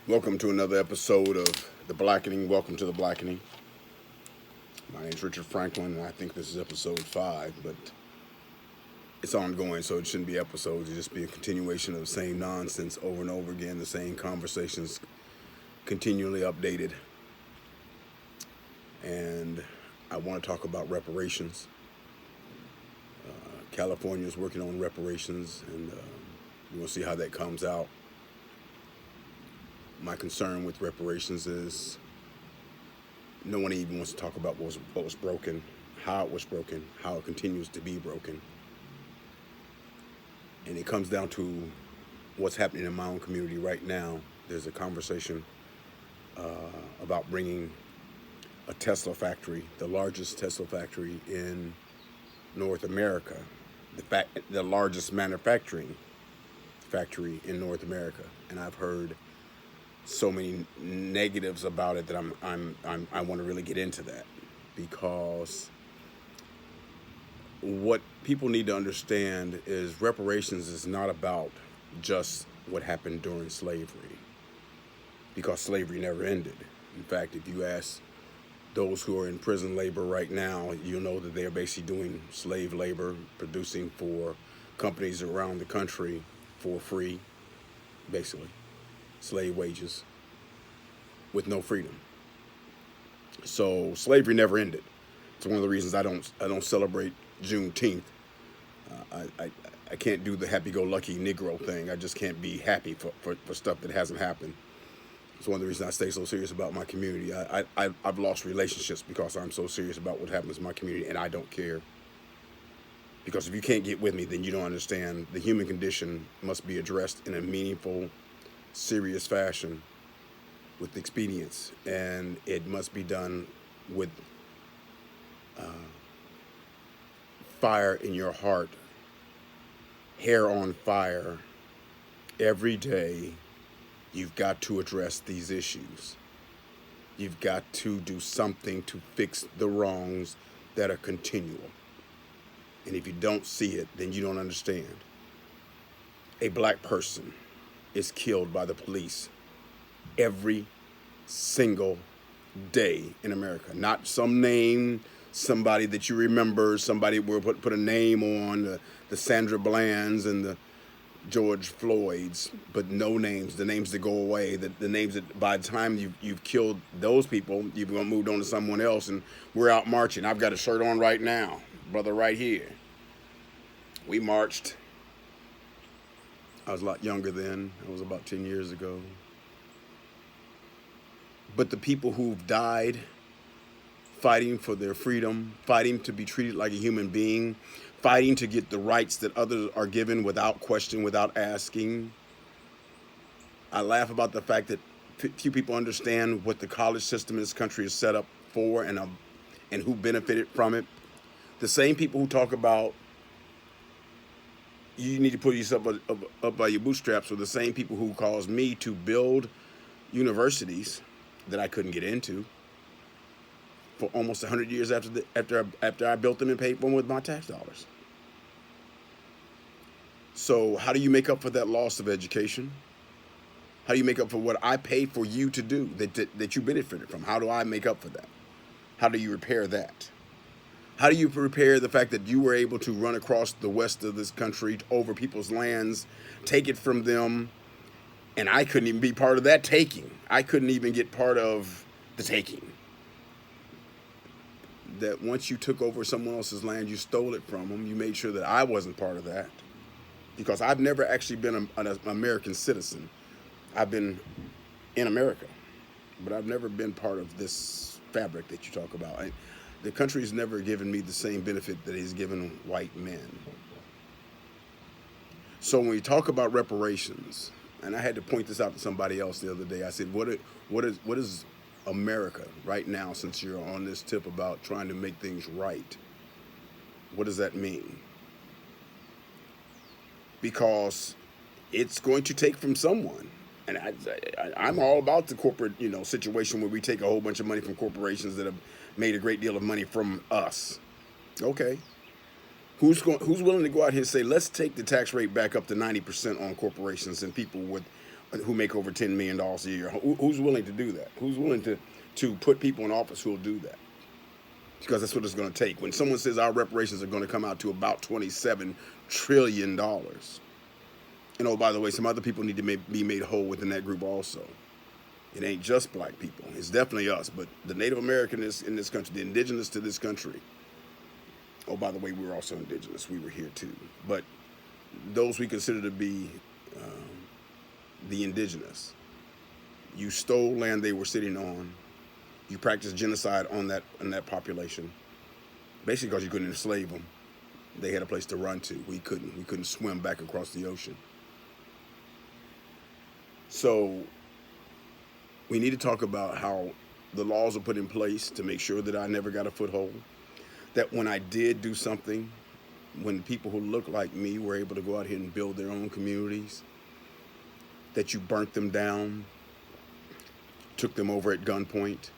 Welcome to another episode of The Blackening. Welcome to The Blackening. My name is Richard Franklin, and I think this is episode 5, but it's ongoing, so it shouldn't be episodes. It'll just be a continuation of the same nonsense over and over again, the same conversations continually updated. And I want to talk about reparations. California is working on reparations, and we're going to see how that comes out. My concern with reparations is no one even wants to talk about what was broken, how it was broken, how it continues to be broken. And it comes down to what's happening in my own community right now. There's a conversation about bringing a Tesla factory, the largest Tesla factory in North America, the largest manufacturing factory in North America. And I've heard so many negatives about it that I want to really get into that, because what people need to understand is reparations is not about just what happened during slavery, because slavery never ended. In fact, if you ask those who are in prison labor right now, you'll know that they're basically doing slave labor, producing for companies around the country for free, basically. Slave wages with no freedom. So slavery never ended. It's one of the reasons I don't celebrate Juneteenth. I can't do the happy-go-lucky Negro thing. I just can't be happy for stuff that hasn't happened. It's one of the reasons I stay so serious about my community. I've lost relationships because I'm so serious about what happens in my community, and I don't care. Because if you can't get with me, then you don't understand. The human condition must be addressed in a meaningful, serious fashion with expedience, and it must be done with fire in your heart, hair on fire. Every day you've got to address these issues. You've got to do something to fix the wrongs that are continual. And if you don't see it, then you don't understand. A black person is killed by the police every single day in America. Not some name, somebody that you remember, somebody will put a name on, the Sandra Blands and the George Floyds, but no names, the names that go away, the names that by the time you've killed those people, you've moved on to someone else, and we're out marching. I've got a shirt on right now, brother, right here. We marched. I was a lot younger then. It was about 10 years ago. But the people who've died fighting for their freedom, fighting to be treated like a human being, fighting to get the rights that others are given without question, without asking. I laugh about the fact that few people understand what the college system in this country is set up for, and who benefited from it. The same people who talk about you need to pull yourself up by your bootstraps were the same people who caused me to build universities that I couldn't get into for almost 100 years after I built them and paid for them with my tax dollars. So how do you make up for that loss of education? How do you make up for what I paid for you to do that you benefited from? How do I make up for that? How do you repair that? How do you repair the fact that you were able to run across the west of this country over people's lands, take it from them, and I couldn't even be part of that taking? I couldn't even get part of the taking. That once you took over someone else's land, you stole it from them. You made sure that I wasn't part of that. Because I've never actually been an American citizen. I've been in America, but I've never been part of this fabric that you talk about. The country's never given me the same benefit that it's given white men. So when we talk about reparations, and I had to point this out to somebody else the other day, I said, what is America right now, since you're on this tip about trying to make things right? What does that mean? Because it's going to take from someone. And I'm all about the corporate, situation where we take a whole bunch of money from corporations that have made a great deal of money from us. Okay. Who's willing to go out here and say, let's take the tax rate back up to 90% on corporations and people with who make over $10 million a year. Who's willing to do that? Who's willing to put people in office who will do that? Because that's what it's going to take. When someone says our reparations are going to come out to about $27 trillion, and oh, by the way, some other people need to be made whole within that group also. It ain't just black people. It's definitely us, but the Native Americans in this country, the indigenous to this country. Oh, by the way, we were also indigenous. We were here too. But those we consider to be the indigenous. You stole land they were sitting on. You practiced genocide on that population, basically because you couldn't enslave them. They had a place to run to. We couldn't. We couldn't swim back across the ocean. So we need to talk about how the laws are put in place to make sure that I never got a foothold. That when I did do something, when people who look like me were able to go out here and build their own communities, that you burnt them down, took them over at gunpoint.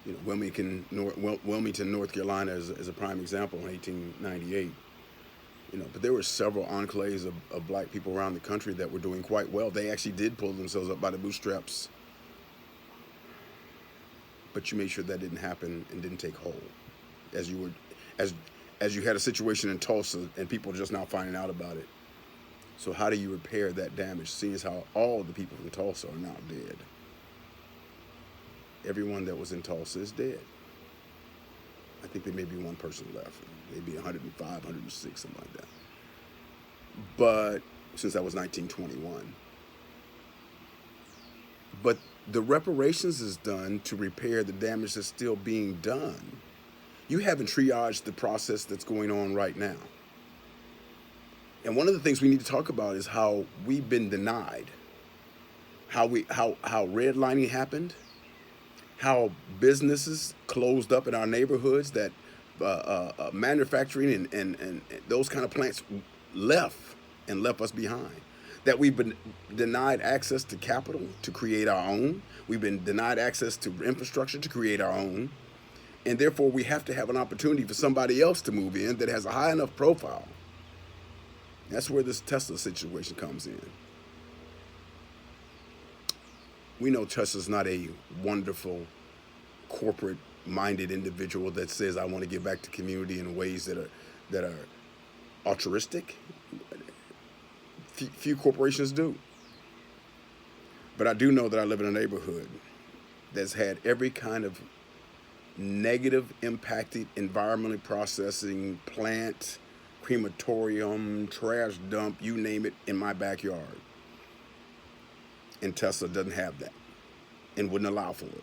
You know, Wilmington, North Carolina is a prime example in 1898. You know, but there were several enclaves of black people around the country that were doing quite well. They actually did pull themselves up by the bootstraps. But you made sure that didn't happen and didn't take hold. As you had a situation in Tulsa and people are just now finding out about it. So how do you repair that damage, seeing as how all the people from Tulsa are now dead? Everyone that was in Tulsa is dead. I think there may be one person left, maybe 105, 106, something like that. But since that was 1921. But the reparations is done to repair the damage that's still being done. You haven't triaged the process that's going on right now. And one of the things we need to talk about is how we've been denied, how redlining happened, how businesses closed up in our neighborhoods, that manufacturing and those kind of plants left us behind, that we've been denied access to capital to create our own. We've been denied access to infrastructure to create our own. And therefore, we have to have an opportunity for somebody else to move in that has a high enough profile. That's where this Tesla situation comes in. We know Tesla's not a wonderful, corporate-minded individual that says, I want to give back to community in ways that are altruistic. Few corporations do. But I do know that I live in a neighborhood that's had every kind of negative impacted environmentally processing plant, crematorium, trash dump, you name it, in my backyard. And Tesla doesn't have that and wouldn't allow for it.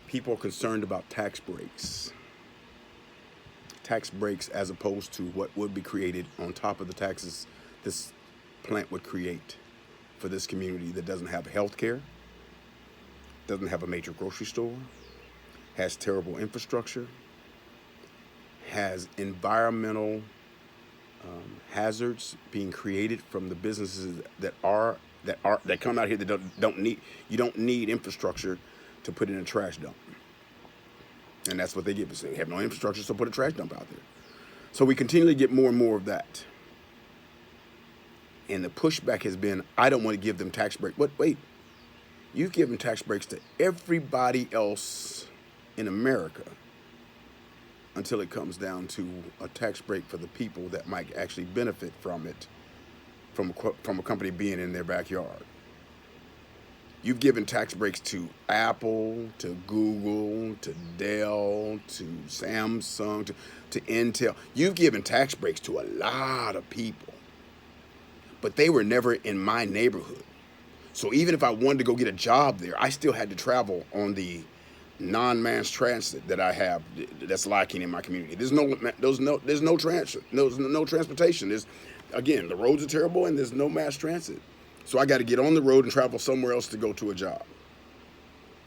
People are concerned about tax breaks. Tax breaks as opposed to what would be created on top of the taxes this plant would create for this community that doesn't have health care, doesn't have a major grocery store, has terrible infrastructure, has environmental hazards being created from the businesses that come out here that don't need infrastructure to put in a trash dump. And that's what they give us. They have no infrastructure, so put a trash dump out there. So we continually get more and more of that. And the pushback has been, I don't want to give them tax break. But wait, you've given tax breaks to everybody else in America until it comes down to a tax break for the people that might actually benefit from it, from a company being in their backyard. You've given tax breaks to Apple, to Google, to Dell, to Samsung, to Intel. You've given tax breaks to a lot of people, but they were never in my neighborhood. So even if I wanted to go get a job there, I still had to travel on the non-mass transit that I have that's lacking in my community. There's no transportation. Again, the roads are terrible and there's no mass transit. So I got to get on the road and travel somewhere else to go to a job.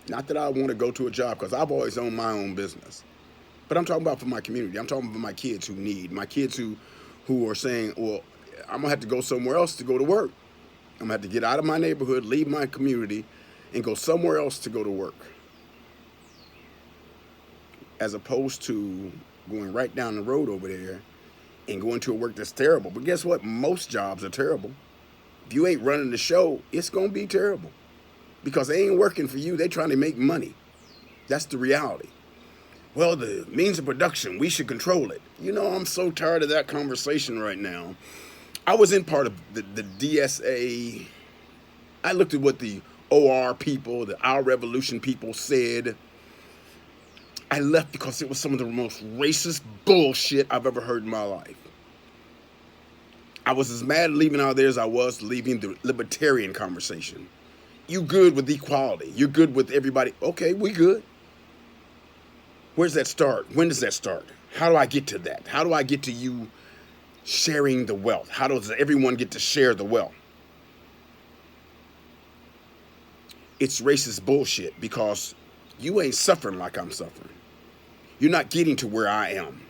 Not that I want to go to a job, because I've always owned my own business. But I'm talking about for my community. I'm talking about my kids my kids who are saying, well, I'm going to have to go somewhere else to go to work. I'm going to have to get out of my neighborhood, leave my community, and go somewhere else to go to work. As opposed to going right down the road over there and going to a work that's terrible. But guess what? Most jobs are terrible. If you ain't running the show, it's gonna be terrible because they ain't working for you. They trying to make money. That's the reality. Well, the means of production, we should control it. You know, I'm so tired of that conversation right now. I was in part of the DSA. I looked at what the OR people, the Our Revolution people said. I left because it was some of the most racist bullshit I've ever heard in my life. I was as mad leaving out there as I was leaving the libertarian conversation. You good with equality. You're good with everybody. Okay, we good. Where's that start? When does that start? How do I get to that? How do I get to you sharing the wealth? How does everyone get to share the wealth? It's racist bullshit because you ain't suffering like I'm suffering. You're not getting to where I am.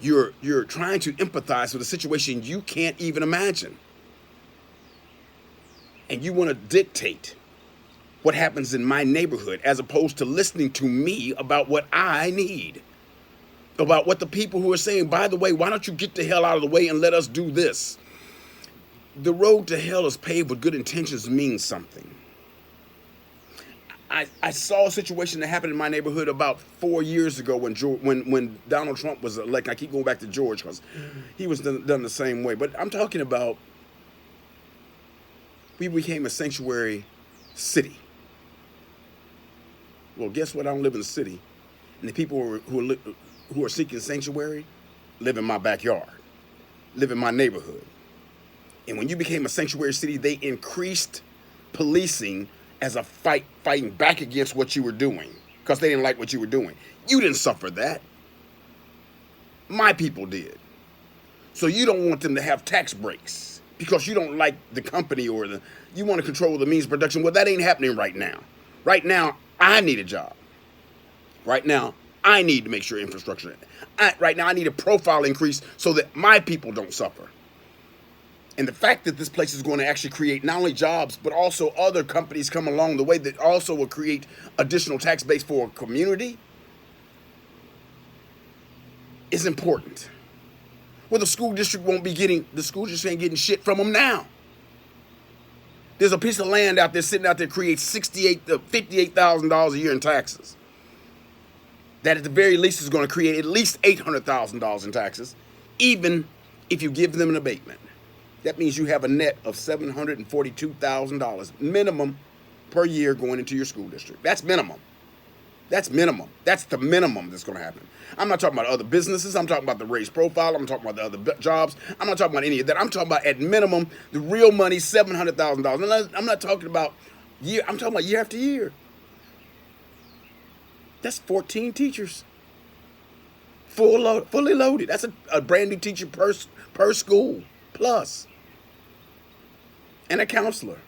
You're trying to empathize with a situation you can't even imagine. And you want to dictate what happens in my neighborhood as opposed to listening to me about what I need. About what the people who are saying, by the way, why don't you get the hell out of the way and let us do this? The road to hell is paved with good intentions means something. I saw a situation that happened in my neighborhood about 4 years ago when Donald Trump was elected. I keep going back to George because he was done the same way. But I'm talking about we became a sanctuary city. Well, guess what? I don't live in the city. And the people who are seeking sanctuary live in my backyard, live in my neighborhood. And when you became a sanctuary city, they increased policing as a fighting back against what you were doing because they didn't like what you were doing. You didn't suffer that. My people did. So you don't want them to have tax breaks because you don't like the company you want to control the means of production. Well, that ain't happening right now. Right now, I need a job. Right now, I need to make sure infrastructure. Right now, I need a profile increase so that my people don't suffer. And the fact that this place is going to actually create not only jobs, but also other companies come along the way that also will create additional tax base for a community is important. Well, the school district ain't getting shit from them now. There's a piece of land out there sitting out there creates $58,000 a year in taxes. That at the very least is going to create at least $800,000 in taxes, even if you give them an abatement. That means you have a net of $742,000 minimum per year going into your school district. That's minimum. That's minimum. That's the minimum that's going to happen. I'm not talking about other businesses. I'm talking about the race profile. I'm talking about the other jobs. I'm not talking about any of that. I'm talking about at minimum the real money, $700,000. I'm not talking about year. I'm talking about year after year. That's 14 teachers, fully loaded. That's a brand new teacher per school plus. And a counselor.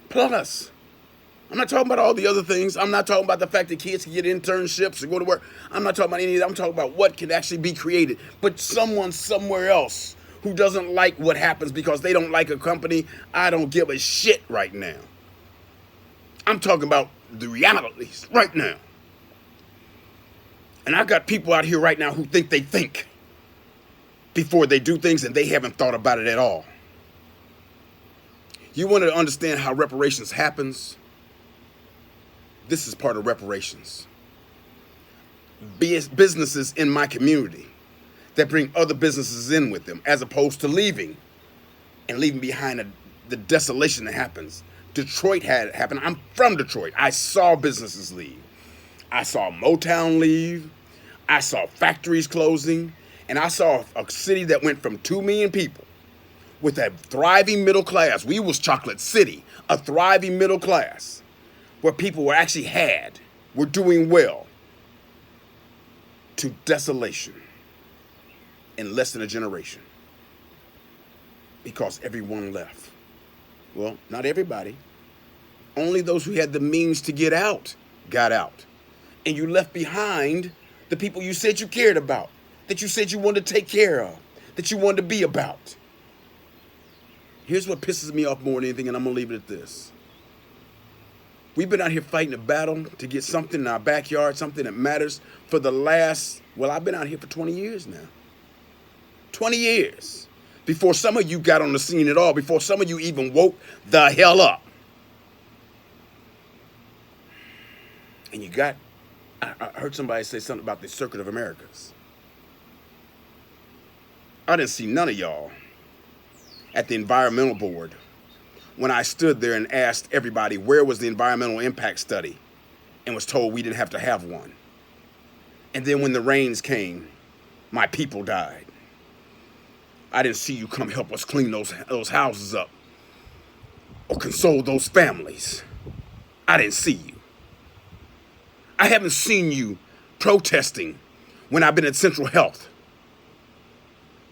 Plus. I'm not talking about all the other things. I'm not talking about the fact that kids can get internships or go to work. I'm not talking about any of that. I'm talking about what can actually be created. But someone somewhere else who doesn't like what happens because they don't like a company, I don't give a shit right now. I'm talking about the realities right now. And I've got people out here right now who think they think before they do things and they haven't thought about it at all. You want to understand how reparations happens? This is part of reparations. Businesses in my community that bring other businesses in with them as opposed to leaving behind the desolation that happens. Detroit had it happen. I'm from Detroit. I saw businesses leave. I saw Motown leave. I saw factories closing. And I saw a city that went from 2 million people with a thriving middle class. We was Chocolate City, a thriving middle class where people were doing well, to desolation in less than a generation because everyone left. Well, not everybody. Only those who had the means to get out got out. And you left behind the people you said you cared about, that you said you wanted to take care of, that you wanted to be about. Here's what pisses me off more than anything, and I'm going to leave it at this. We've been out here fighting a battle to get something in our backyard, something that matters for I've been out here for 20 years now. 20 years. before some of you got on the scene at all, before some of you even woke the hell up. And you got, I heard somebody say something about the Circuit of Americas. I didn't see none of y'all at the environmental board when I stood there and asked everybody where was the environmental impact study and was told we didn't have to have one. And then when the rains came, my people died. I didn't see you come help us clean those houses up or console those families. I didn't see you. I haven't seen you protesting when I've been at Central Health,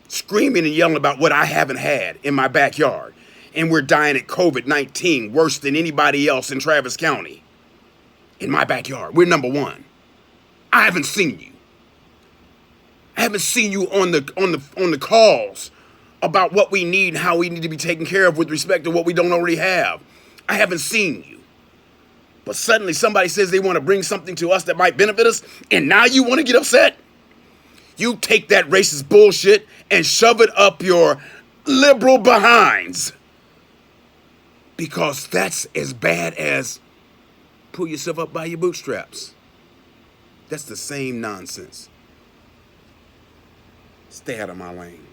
screaming and yelling about what I haven't had in my backyard. And we're dying at COVID-19 worse than anybody else in Travis County. In my backyard, we're number one. I haven't seen you. I haven't seen you on the calls about what we need and how we need to be taken care of with respect to what we don't already have. I haven't seen you. But suddenly somebody says they want to bring something to us that might benefit us, and now you want to get upset? You take that racist bullshit and shove it up your liberal behinds. Because that's as bad as pull yourself up by your bootstraps. That's the same nonsense. Stay out of my lane.